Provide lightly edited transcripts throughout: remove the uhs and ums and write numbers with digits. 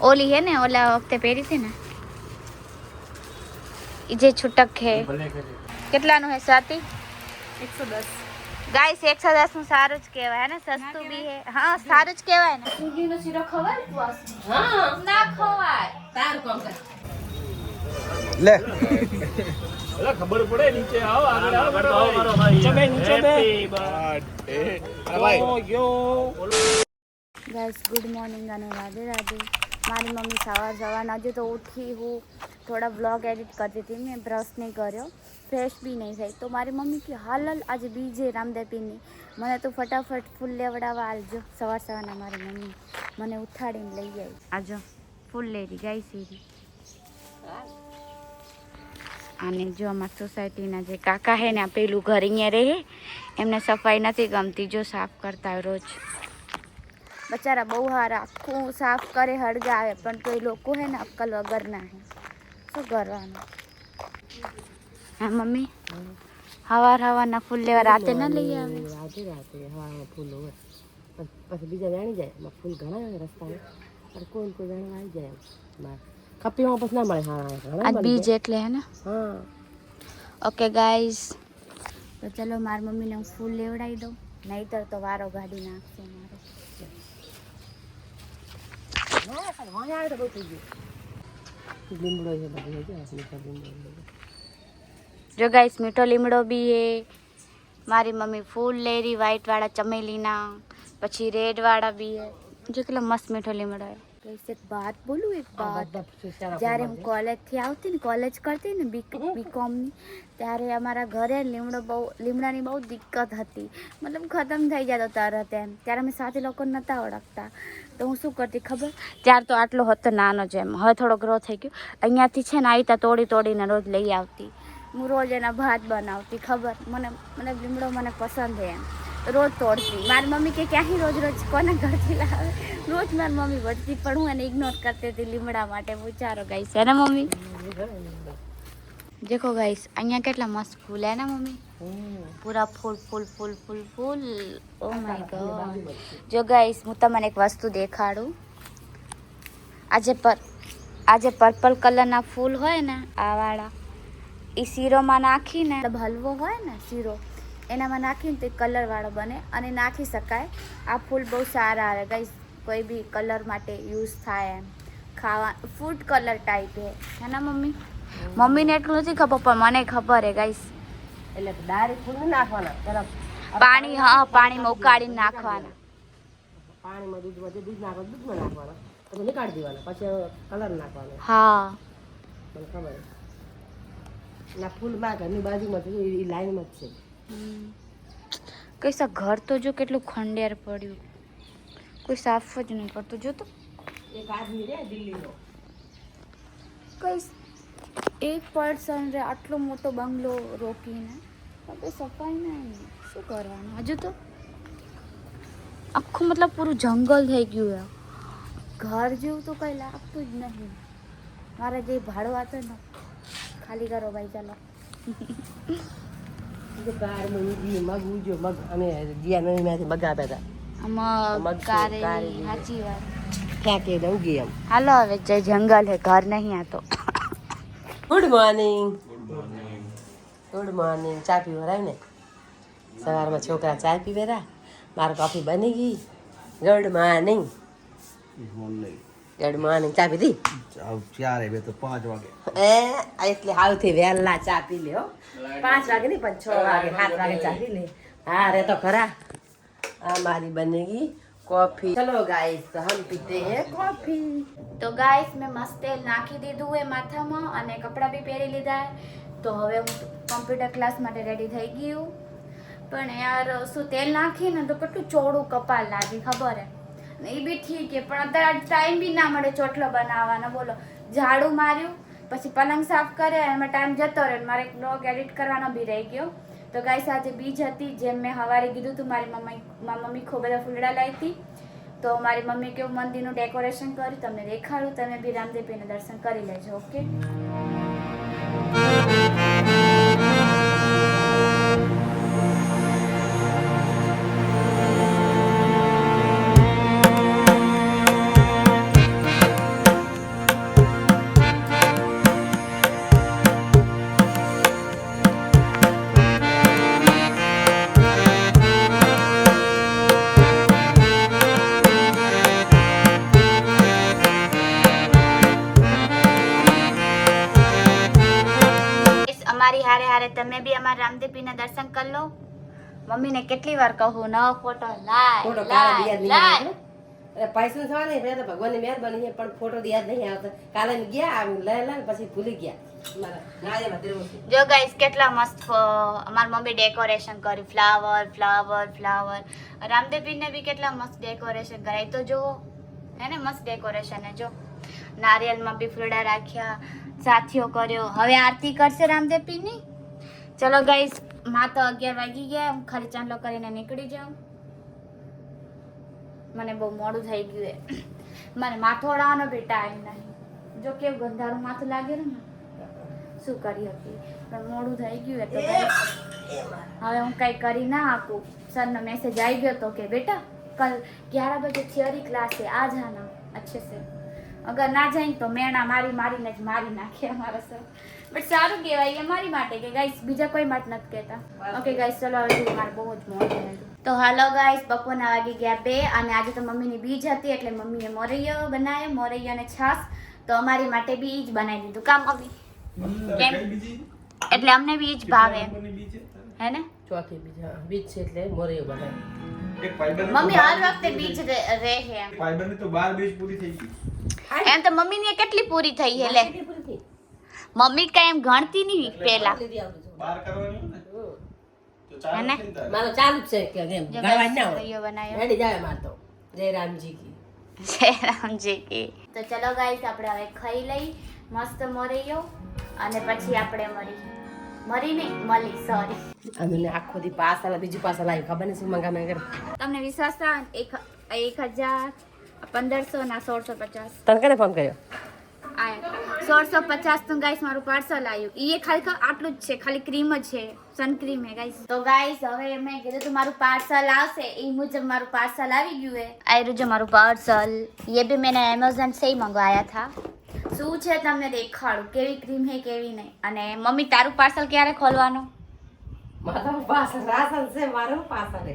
ओली है ने ओला वखते પહેરી थी ने ई जे छुटक है કેટલાનું હે સ્વાતિ 110 ગાઈસ 110 નું સારું જ કહેવાય ને સસ્તું બી હે હા સારું જ કહેવાય ને સુજી નો શીરો ખવાય ઉપવાસ હા ના ખવાય તાર કોમ કર લે ઓલા ખબર પડે નીચે આવો આગળ આવો મારો ભાઈ નીચે બે હેપી બર્થડે ભાઈ गाइस गुड मॉर्निंग અને राधे राधे મારી મમ્મી સવારના હજુ તો ઉઠી હું થોડા વ્લોગ એડિટ કરતી હતી મેં બ્રશ નહીં કર્યો ફ્રેશ બી નહીં થઈ તો મારી મમ્મી કે હાલ આજે બીજે રામદેવીની મને તો ફટાફટ ફૂલ લેવડાવવા આવજો સવારના મારી મમ્મી મને ઉઠાડીને લઈ આવી આજો ફૂલ લેરી ગાઈ સીરી અને જો અમારી સોસાયટીના જે કાકા હે ને આ પેલું ઘર અહીંયા રહે એમને સફાઈ નથી ગમતી જો સાફ કરતા હોય રોજ બચારા બહુ હારા આખું સાફ કરે હળગાવે પણ તો એ લોકો હે ને અક્કલ વગરના હે શું કરવાનું હા મમ્મી હવારના ફૂલ લેવા રાતે ના લઈ આવે રાતે હવારમાં ફૂલ હોય પછી બીજા જાણી જાય ફૂલ ઘણા રસ્તામાં પણ કોઈ જાણવા આવી જાય બહાર કપીમાં પછી ના મળે હા આજ બીજ એટલે હે ને હા ઓકે ગાઈસ તો ચલો મારી મમ્મીને હું ફૂલ લેવડાવી દઉં નહીતર તો વારો ગાડી નાખશે મારો લીમડો છે બધું જો ગાઈસ મીઠો લીમડો બી હે મારી મમ્મી ફૂલ લેરી વ્હાઈટ વાળા ચમેલીના પછી રેડ વાળા બી હે જો કેટલો મસ્ત મીઠો લીમડો હે ગાઈસ એક વાત બોલું એક વાત જ્યારે હું કોલેજથી આવતી ને કોલેજ કરતી ને બીકોમની ત્યારે અમારા ઘરે લીમડાની બહુ દિક્કત હતી મતલબ ખતમ થઈ જતો તરત એમ ત્યારે અમે સાથે લોકો નહોતા ઓળખતા તો હું શું કરતી ખબર ત્યાર તો આટલો હતો નાનો જ એમ હવે થોડો ગ્રો થઈ ગયો અહીંયાથી છે ને આવી તોડીને રોજ લઈ આવતી હું રોજ એના ભાત બનાવતી ખબર મને લીમડો મને પસંદ છે એમ રોજ તોડતી મારી મમ્મી કે ક્યાંથી રોજ કોને ઘરથી લાવે રોજ મારી મમ્મી વળતી પણ હું એને ઇગ્નોર કરતી હતી લીમડા માટે વિચારો ગાઈસ હે ને મમ્મી દેખો ગાઈસ અહીંયા કેટલા મસ્ત ફૂલ હે ને મમ્મી પૂરા ફૂલ ઓ માય ગોડ જો ગાઈસ હું તમને એક વસ્તુ દેખાડું આજે પર્પલ કલરના ફૂલ હોય ને આ વાળા એ શીરોમાં નાખીને હલવો હોય ને શીરો એનામાં નાખીને તે કલરવાળો બને અને નાખી શકાય આ ફૂલ બહુ સારા આવે ગાઈસ કોઈ બી કલર માટે યુઝ થાય એમ ખાવા ફૂડ કલર ટાઈપ હે ને મમ્મીને એટલું નથી ખબર પણ મને ખબર હે ગાઈસ એટલે ડાયરેક્ટ ફૂલ નાખવાના પેલા પાણી પાણીમાં ઉકાળીને નાખવાના પાણીમાં દૂધ નાખવાનું પછી નીકાળી દેવાના પછી કલર નાખવાનો હા મને ખબર ના ફૂલ માં ઘરની બાજુમાં છે એ લાઈનમાં જ છે કઈસા ઘર તો જો કેટલું ખંડેર પડ્યું કોઈ સાફ જ નહીં કરતું જો તો એક આદમી રે દિલ્હીનો કઈ એક પર્સન રે આટલો મોટો બંગલો રોકીને આપણે સફાઈ નહીં શું કરવાનું હજુ તો આખું મતલબ પૂરું જંગલ થઈ ગયું ઘર જેવું તો કંઈ લાગતું જ નહીં મારા જે ભાડો હતો ને ખાલી કરો ભાઈ ચાલો મગ ઉજો મગ અને જીયા નદીમાંથી મગ આપ્યા આમાં કારેલી સાચી વાત ક્યાં કે ઉગી એમ હાલો હવે જે જંગલ હે ઘર નહીં આ તો ગુડ મોર્નિંગ ચા પીવરાય ને સવારમાં છોકરા ચા પીવેરા મારે કોફી બની ગઈ ગુડ મોર્નિંગ ચા પીધી 4 બે તો 5 વાગે એટલે આવથી વહેલા ચા પી લે 5 વાગે નહીં પણ 6 વાગે 7 વાગે ચા પી લે હા રે તો ખરા આ મારી બનેગી कॉफी चलो गाइस हम पीते हैं कॉफी તો ગાઈસ મેં મસ્ત તેલ નાખી દીધું એ માથામાં અને કપડાં બી પહેરી લીધા તો હવે હું કોમ્પ્યુટર ક્લાસ માટે રેડી થઈ ગયું પણ યાર શું તેલ નાખીને તો કેટલું ચોડું કપાલ લાગી ખબર હે એ બી ઠીક છે પણ અત્યારે ટાઈમ બી ના મળે ચોટલો બનાવવાનો બોલો ઝાડુ માર્યું પછી પલંગ સાફ કરે એમાં ટાઈમ જતો રહે મારે એક બ્લોગ એડિટ કરવાનો બી રહી ગયો તો ગાઈસ આજે બીજ હતી જેમ મેં સવારે કીધું હતું મારી મમ્મી ખૂબ બધા ફૂલડા લાવી હતી તો મારી મમ્મી કેવું મંદિરનું ડેકોરેશન કર્યું તમને દેખાડું તમે બી રામદેવીના દર્શન કરી લેજો ઓકે હારે હારે તમે બી અમારા રામદેવપીરના દર્શન કરી લો. મમ્મીને કેટલી વાર કહું ન ફોટો ફોટો લાય કાલે યાદ નહીં લાય. આવે અરે પૈસા થવા નહીં પેલા તો ભગવાનની મહેરબાની છે પણ ફોટો યાદ નહીં આવતા. કાલે અમે ગયા આમ લઈ પછી ભૂલી ગયા મારા નાળિયેરમાં તેવું છે. જો ગાઈસ કેટલા મસ્ત અમારી મમ્મી ડેકોરેશન કર્યું, ફ્લાવર ફ્લાવર ફ્લાવર. રામદેવપીરને બી કેટલા મસ્ત ડેકોરેશન કરાય તો જુઓ, હે ને મસ્ત ડેકોરેશન હે. જો નારિયેલમાં બી ફૂલડા રાખ્યા, સાથીઓ કર્યો. હવે આરતી કરશે રામદેવપીરની. ચલો ગાઈસ, માં તો 11 વાગી ગયા. હું ખાલી ચાંદલો કરીને નીકળી જાઉં, મને બહુ મોડું થઈ ગયું છે. મને માથું ઓળાવવાનો બી ટાઈમ નહીં. જો કેવું ગંધારું માથું લાગે ને, શું કરી હતી પણ મોડું થઈ ગયું એટલે હવે હું કઈ કરી ના આપું. સરનો મેસેજ આવી ગયો તો કે બેટા कल 11 बजे थियोरी क्लास है, आ जाना अच्छे से. अगर ना जाए तो મેણા મારી મારીને જ મારી નાખે અમારા સર. બટ સારું કહેવાય અમારી માટે કે ગાઈસ, બીજા કોઈ માટે નથી કહેતા. ઓકે ગાઈસ, ચલો હવે મારે બહુ જ મોડું થયું. તો હાલો ગાઈસ, બપોરના વાગી ગયા 2 અને આજે તો મમ્મીની બીજ હતી એટલે મમ્મીએ મોરૈયો બનાવ્યો, મોરૈયો અને છાશ. તો અમારી માટે બી જ બનાવી દીધું. કામ મમ્મી કેમ? એટલે અમને બી જ ભાવે હે ને. ચોથી બીજ છે એટલે મોરૈયો બનાવ્યો. મમ્મી હર વખતે બીજ રહે છે. ફાઈબરની તો 12 બીજ પૂરી થઈ ગઈ. એમ તો મમ્મી ની કેટલી પૂરી થઈ છે લે. મમ્મી કઈ એમ ગણતી નહીં પેલા. 12 કરવાની ને તો હે ને? મારો ચાલુ જ છે કે એમ જો ગણવા ગાઈસ, ના હોય. મોરૈયો બનાવ્યો. રેડી જાય માર તો જય રામજી કી. જય રામજી કી. તો ચલો ગાઈસ, આપણે હવે ખાઈ લઈ મસ્ત મોરૈયો અને પછી આપણે મળી સોરી. અમને આખો દી પાસા બીજું પાસા લાવી ખબર નહીં શું મંગા કરે. તમને વિશ્વાસ થાય? 1000 1500 ના 1650. તને કને ફોન કર્યો? આયા 1650 તો ગાઈસ મારું પાર્સલ આવ્યું. એ ખાલી આટલું જ છે, ખાલી ક્રીમ જ છે, સન ક્રીમ હે ગાઈસ. તો ગાઈસ હવે મેં કીધું તો મારું પાર્સલ આવશે, એ મુજબ મારું પાર્સલ આવી ગયું હે. આયરું જો મારું પાર્સલ. ये भी मैंने अमेज़न से ही मंगवाया था. શું છે તમને દેખાડું, કેવી ક્રીમ હે કેવી નહીં. અને મમ્મી તારું પાર્સલ ક્યારે ખોલવાનું? મારું પાસા રાશન છે, મારું પાસા રે.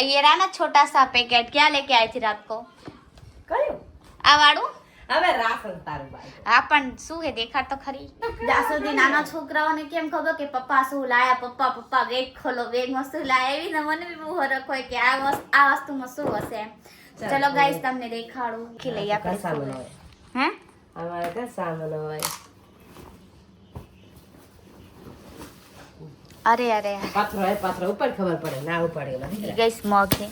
ये रहा ना छोटा सा पैकेट, क्या लेके आई थी रात को? કયું? આ વાળું? હવે રાશન તારું ભાઈ. હા પણ શું હે દેખાડ તો ખરી. જ્યાં સુધી નાના છોકરાઓને કેમ ખબર કે પપ્પા શું લાયા, પપ્પા બેગ ખોલો, બેગમાં શું લાયા, એવી ને મને બી બહુ હરખ હોય કે આ વસ્તુમાં શું હશે એમ. ચલો ગાઈસ, તમને દેખાડું કે લઈ આપણે સામાન હોય. હે અમારે ઘર સામાન હોય. અરે પાથરો હોય, પાથરો ઉપર ખબર પડે ના ઉપાડે નથી. ગાઈસ મગ છે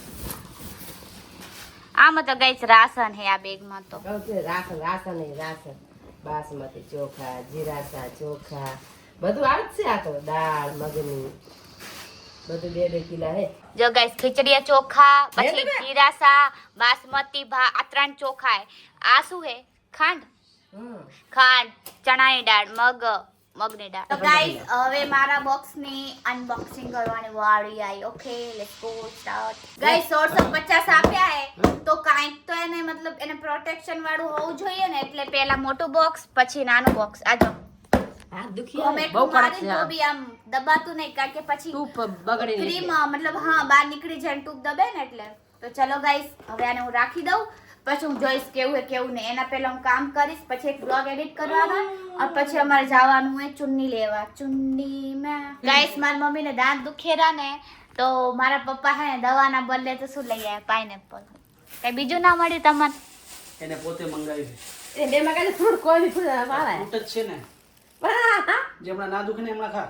આમાં તો ગાઈસ, રાશન હે આ બેગમાં તો. કહું છું રાશન બાસમતી ચોખા, જીરાસા ચોખા બધું આવે જ છે. આ તો દાળ મગની બધું 2 કિલા હે. જો ગાઈસ, ખીચડીયા ચોખા, પછી જીરાસા, બાસમતી આ 3 ચોખા હે. આ શું હે? ખાંડ, ચણાની દાળ, મગની દાળ. તો ગાઈસ, હવે મારા બોક્સની અનબોક્સિંગ કરવાની વાળી આવી. Okay, let's go start. Guys, 1650 આપ્યા હે તો કાંઈક તો એને મતલબ એને પ્રોટેક્શન વાળું હોવું જોઈએ ને, એટલે પહેલા મોટું બોક્સ પછી નાનું બોક્સ. આ જો હાથ દુખી બહુ કડક છે. તો બી આમ દબાતું નહીં, કારણ કે પછી ટૂપ બગડી ક્રીમ મતલબ બહાર નીકળી જાય ટૂપ દબે ને એટલે. તો ચલો ગાઈસ, હવે આને હું રાખી દઉં, પછી હું જોઈશ કેવું હે કેવું નહીં. એના પહેલા હું કામ કરીશ, પછી એક બ્લોગ એડિટ કરવાનો અને પછી અમારે જવાનું હોય ચુન્ની લેવા. ચુન્ની માં ગાઈસ, મારી મમ્મીને દાંત દુખેરા ને તો મારા પપ્પા હે દવાના બદલે તો શું લઈ આવ્યા? પાઇનેપલ. કઈ બીજું ના મળ્યું તમને? એને પોતે મંગાવી છે. એ બે માં ફ્રૂટ કોઈ બી ફ્રૂટ વાળા ફૂટ જ છે ને, જે હમણાં ના દુખે ને હમણાં ખા.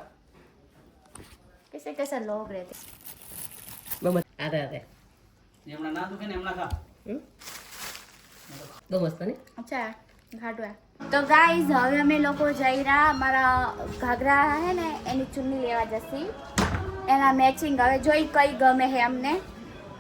कैसे लोग रहते બહુ આતે જે હમણાં ના દુખે ને હમણાં ખા. બહુ મસ્ત ને. અચ્છા ઘાટવા. તો ગાઈઝ, હવે અમે લોકો જઈ રહ્યા અમારા ઘાઘરા હે ને એની ચુન્ની લેવા જશી, એના મેચિંગ. હવે જોઈ કઈ ગમે હે અમને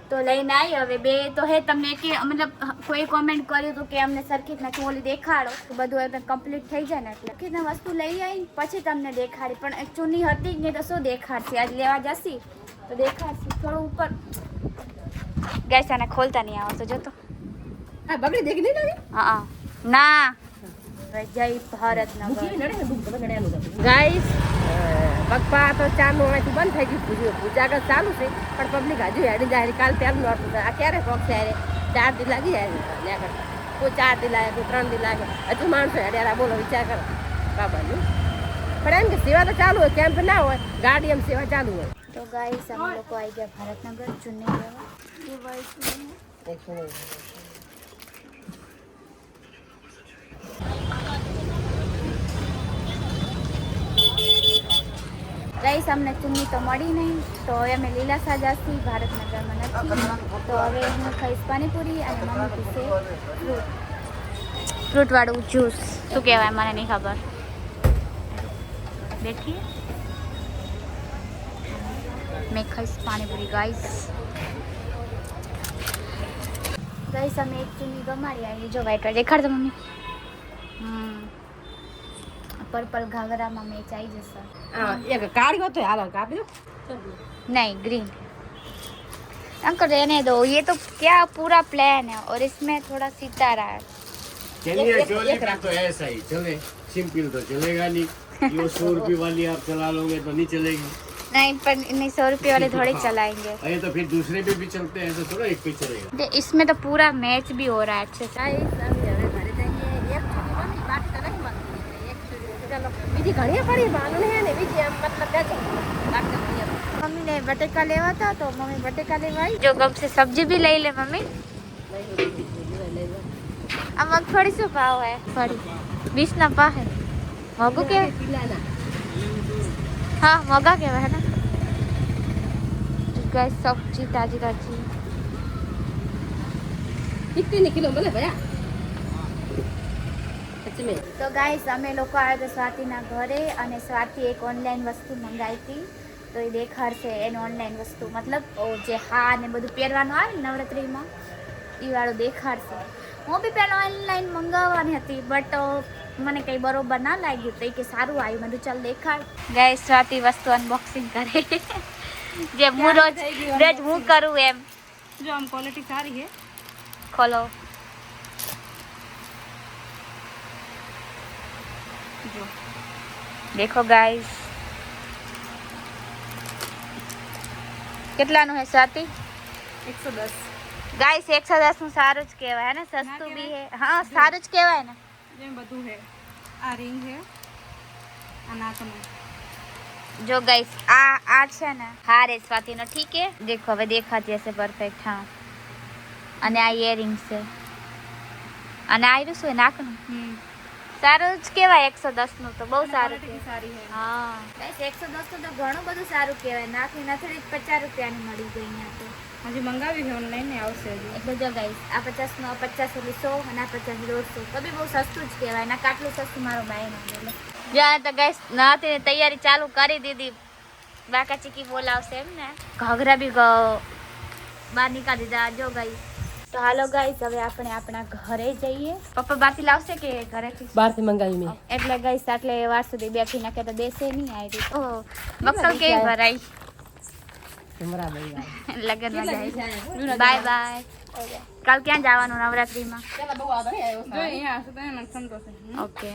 તો લઈને આવી. હવે 2 તો હે. તમને કે મતલબ કોઈ કોમેન્ટ કર્યું હતું કે અમને સરખી રીતના ચોલી દેખાડો, તો બધું એકદમ કમ્પ્લીટ થઈ જાય ને એટલે સરખી રીતના વસ્તુ લઈ આવી પછી તમને દેખાડી. પણ એક ચુન્ની હતી જ નહીં તો શું દેખાડશે? આજ લેવા જશી તો દેખાડશે થોડું ઉપર. ગાઈસ, આને ખોલતા નહીં આવતો જોતો. આ બગડી દેખ નહીં લાગે. હા ના, જય ભારતનગર. ગાઈસ, પપ્પા તો ચાનું અહીંથી બંધ થઈ ગયું. પૂજા ચાલુ છે પણ પબ્લિક હજુ હેડી જાય. કાલ પહેલું હતું. આ ક્યારે શોખ છે? 4 દી લાગી જાય. કોઈ 4 દી લાગે, કોઈ 3 દી લાગે. હજુ માણસો હેડ્યા. બોલો વિચાર કરો બાબાનું. પણ એમ કે સેવા તો ચાલુ હોય, કેમ્પ ના હોય, ગાડી એમ સેવા ચાલુ હોય. તો ગાઈસ અમે લોકો આવી ગયા ભારતનગર ચુન્ની લેવા. એ વાઈટ ગાઈસ અમને ચુન્ની તો મળી નહીં, તો હવે અમે લીલાસા જાસી, ભારતનગરમાં નથી. તો હવે હું ખાઈશ પાણીપુરી અને મમ્મી પીશે ફ્રૂટવાળું જ્યુસ. શું કહેવાય મને નહીં ખબર. દેખીએ મેં ખાઈશ પાણીપુરી ગાઈસ. ગાઈસ અમે એક ચુન્ની ગમાડી આવી. જો વાઈટ વાઈટ દેખાડતો મમ્મી. पर्पल घाघरा में मैच आई जैसा एक काढ़ी हो तो हाल कापी दो नहीं ग्रीन अंकल रहने दो ये तो क्या पूरा प्लान है और इसमें थोड़ा सितारा है चलिए चोली का तो ऐसा ही चले सिंपल तो चलेगा नहीं ये 100 रुपये वाली आप चला लोगे तो नहीं चलेगी नहीं पर नहीं 100 रुपये वाले थोड़े चलाएंगे अरे तो फिर दूसरे पे भी चलते हैं ऐसा थोड़ा एक पे चलेगा इसमें तो पूरा मैच भी हो रहा है अच्छे से બીજી ઘણી પડી માનું હે ને બીજી આમ મતલબ દેજો मम्मी ने बटेका लेवा था तो मम्मी बटेका लेवा आई जो गम से सब्जी भी ले ले मम्मी अब मगफड़ी से भाव है फड़ी 20 ना पा है मोगो के हाँ मोगा के है ना गाइस सब्जी ताजी ताजी कितने किलो बोले भैया तो गाइस અમે લોકો આવ્યા હતા સ્વાતિના ઘરે અને સ્વાતિ એક ઓનલાઈન વસ્તુ મંગાવી હતી તો એ દેખાડશે એનું ઓનલાઈન વસ્તુ મતલબ જે હા ને બધું પહેરવાનું આવે ને નવરાત્રિમાં એ વાળું દેખાડશે. હું બી પહેલાં ઓનલાઈન મંગાવવાની હતી બટ મને કંઈ બરોબર ના લાગ્યું તો એ કે સારું આવ્યું મેં ચાલ દેખાડ. ગાઈસ સ્વાતિ વસ્તુ અનબોક્સિંગ કરે જે હું રોજ હું કરું એમ. જો આમ ક્વોલિટી સારી હે ખોલો देखो गाइस કેટલાનું હે સ્વાતિ 110 ગાઈસ 110 નું સારું જ કહેવાય ને સસ્તું બી હે હા સારું જ કહેવાય ને જેમ બધું હે આ રિંગ હે આ નાકનું जो गाइस आ છે ને હારે સ્વાતિ નો ઠીક હે देखो હવે દેખાતી હશે પરફેક્ટ હા અને આ ઇયરિંગ્સ છે અને આ શું નાકનું સારું જ કહેવાય 110 નું તો બહુ સારું છે સારી હે હા ગાઈસ 110 નું તો ઘણું બધું સારું કહેવાય નાખી નથડી 50 રૂપિયાની મળી ગઈ અહીંયા તો હજી મંગાવી છે ઓનલાઈન ને આવશે હજી એટલે જો ગાઈસ આ 50 નો 50 એટલે 100 અને આ 50 150 તો બી બહુ સસ્તું જ કહેવાય ના કાટલું સસ્તું મારો ભાઈ ના બોલે જ્યાં તો ગાઈસ નાતીને તૈયારી ચાલુ કરી દીધી બાકા ચીકી બોલાવશે એમ ને ઘાઘરા બી બહાર નીકાળી દીધા જો ગાઈસ તો હાલો ગાઈસ હવે આપણે આપણા ઘરે જઈએ પપ્પા બહારથી લાવશે કે ઘરેથી બહારથી મંગાવી મેં એટલે ગાઈસ આટલે વાર સુધી બેઠી નાખે તો દેશે નહીં આવી ઓહ મક્કલ કેવી ભરાઈ કેમેરા ભાઈ લગનમાં જાય બાય બાય કાલ ક્યાં જવાનું નવરાત્રીમાં પેલા બહુ આગળ આવ્યો જો અહીંયા હશે તો એને સંતોષ ઓકે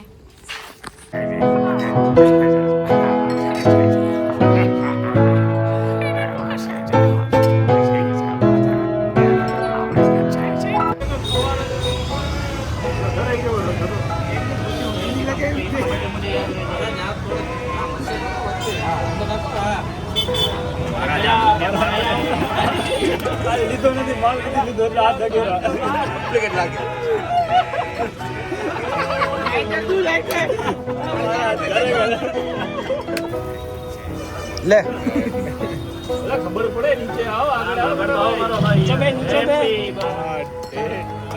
લીધો નથી માલ લીધો એટલે હાથ ધગેરા કેટલા લાગે લે ખબર પડે નીચે આવો આગળ આવો મારો ભાઈ નીચે નીચે બે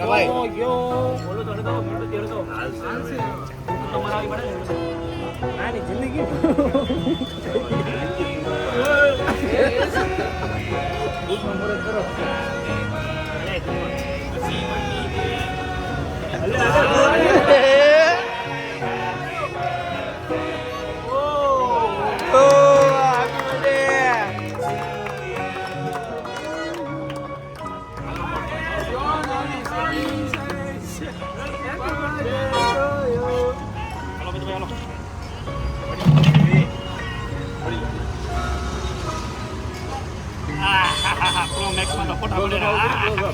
ભાઈ ગયો બોલો તો તો મોટો તેરો તો હાલશે તમારા આવી પડે આની જિંદગી Pro Max માં તો ફોટા પડેલા હાલો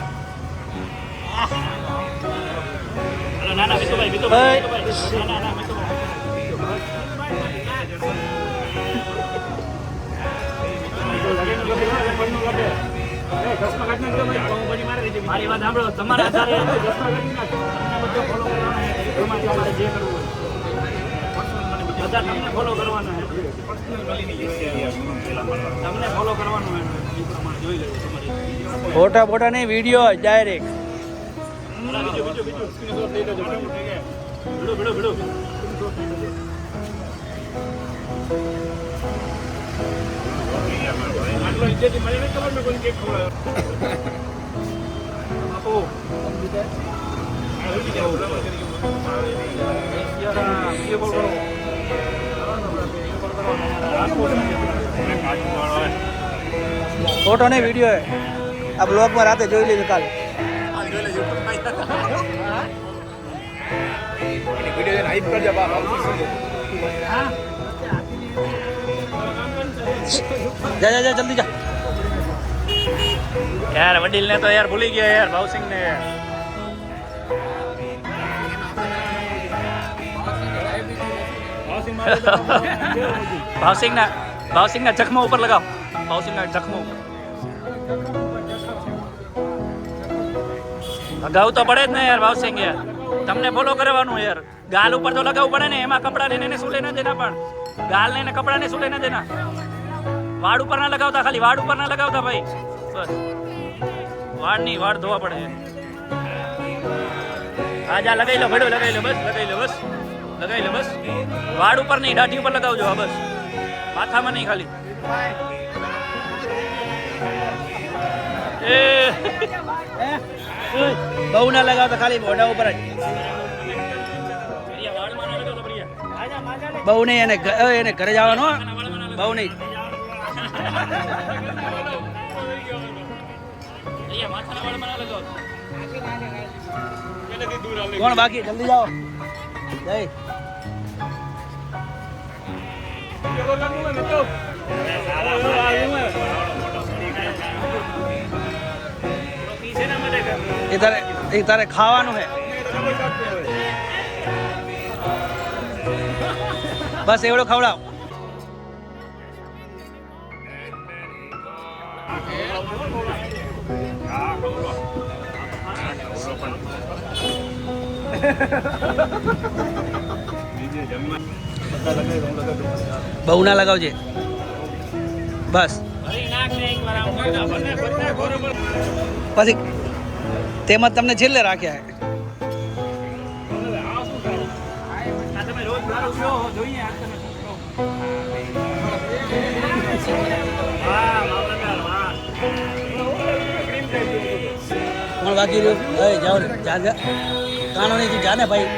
ના ના વિતુભાઈ ના ના વિતુભાઈ મારી વાત સાંભળો, તમારા આધારે બધા ફોલો કરવાના છે. જે કરવું હોય બધા તમને ફોલો કરવાના છે. તમને ફોલો કરવાનું હોય એ પ્રમાણે જોઈ લેવું તમારે. ફોટા ફોટા નહીં, વિડીયો ડાયરેક્ટ. બીજું સ્ક્રીનશોટ લઈ લેજો. ભીડો આટલો ઇજ્જતથી મને નથી ખબર મેં કોઈ કેક ખવડાવ્યો. આપો ફોટો નહીં, વિડીયો હે. આ બ્લોગમાં રાતે જોઈ લેજો કાલે. જા જા જા, જલ્દી જા. યાર વડીલ ને તો યાર ભૂલી ગયા યાર, ભાવસિંહ ને. ભાવસિંહ ના ચકમા ઉપર લગાવ. ભાવસિંહ ના ચકમા ઉપર લગાવવું તો પડે જ ને યાર. ભાવસિંહ યાર તમને ફોલો કરવાનું યાર. ગાલ ઉપર તો લગાવવું પડે ને. એમાં કપડા લઈને શું લઈને દેના, પણ ગાલ ને કપડા ને શું લઈને દેના. વાળ ઉપર ના લગાવતા, ખાલી વાળ ઉપર ના લગાવતા ભાઈ. બસ વાળ નહીં, વાળ ધોવા પડે. આજા લગાઈ લો, ભેડો લગાઈ લો, બસ લગાઈ લો, બસ લગાઈ લો, બસ. વાળ ઉપર નહીં, દાઢી ઉપર લગાવજો. હા બસ, માથામાં નહીં ખાલી. બહુ ના લગાવતા, ખાલી મોઢા ઉપર જ. બહુ નહીં, એને ઘરે જવાનું. બહુ નહીં. કોણ બાકી? જલ્દી જાઓ. જય એ તારે ખાવાનું હે. બસ એવડો ખવડાવ. બહુ ના લગાવજે. બસ પછી તેમાં તમને છેલ્લે રાખ્યા. કોણ બાકી રહ્યું? જાઓ ને, જા જા. કાનો નહીં, તું જા ને ભાઈ.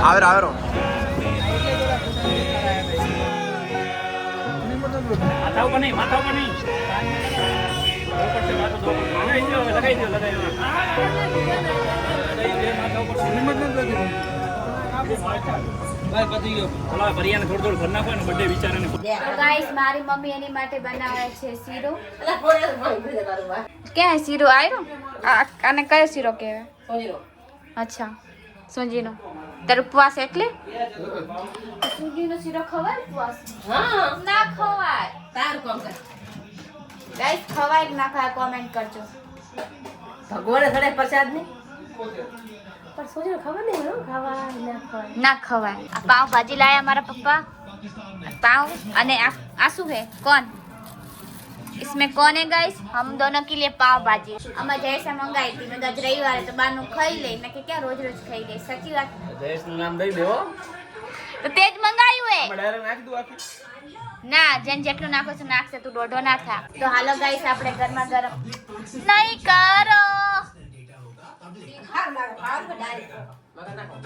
આવેરો માથા ઉપર નહીં, માથા ઉપર નહીં. લગાઈ દો. મારી મમ્મી એની માટે બનાવે છે શીરો. ક્યાં શીરો આવ્યો? આને કયો શીરો કહેવાય? અચ્છા, સૂજીનો. તારો ઉપવાસ એટલે સૂજીનો શીરો ખવાય? ઉપવાસ ના ખવાય. ગાઈસ, ખવાય કે ના ખવાય કોમેન્ટ કરજો. ભગવાને સડે પ્રસાદ ને ના ખવાય. આ પાવ ભાજી લાયા મારા પપ્પા. पाव अने आंसू है कौन इसमें कौन है गाइस? हम दोनों के लिए पाव भाजी अम्मा जैसे मंगाई थी। मैं आज रविवार तो बाहर नु खाई ले, मैं क्या रोज रोज खाई गई। सच्ची बात। जयेश નું નામ દઈ દેવો તો તે જ મંગાયું હે ડાયરેક્ટ નાખી દઉં આખી. ના જેન જેટલું નાખો છો નાખશે તું દોઢો ના થા તો હાલો ગાઈસ આપણે ગરમા ગરમ નહીં કરો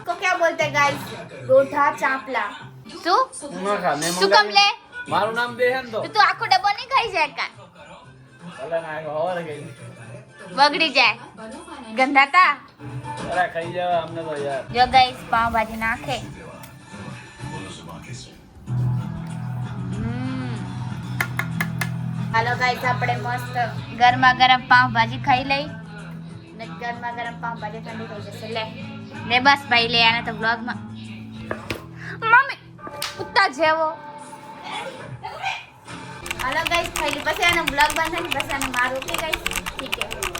को क्या बोलते हैं गाइस रोधा चापला શું ના ખા મેં શું કમ લે મારું નામ દે હે ને તો તો તું આખો ડબ્બો નહીં ખાઈ જાય કા ભલે ના હવારે ગઈ બગડી જાય ગંધાતા અરે ખાઈ જાવ અમને તો યાર જો ગાઈસ પાવ ભાજી નાખે હાલો ગાઈસ આપણે મસ્ત ગરમા ગરમ પાવ ભાજી ખાઈ લઈ ને ગરમા ગરમ પાવ ભાજી ઠંડી થઈ જશે લે બસ ભાઈ લે આને તો વ્લોગમાં મમ્મી કુત્તા જેવો હાલો ગાઈસ ખાઈ લી પછી આનો વ્લોગ બંધ થાય પછી આને મારું કે ગાઈસ ઠીક છે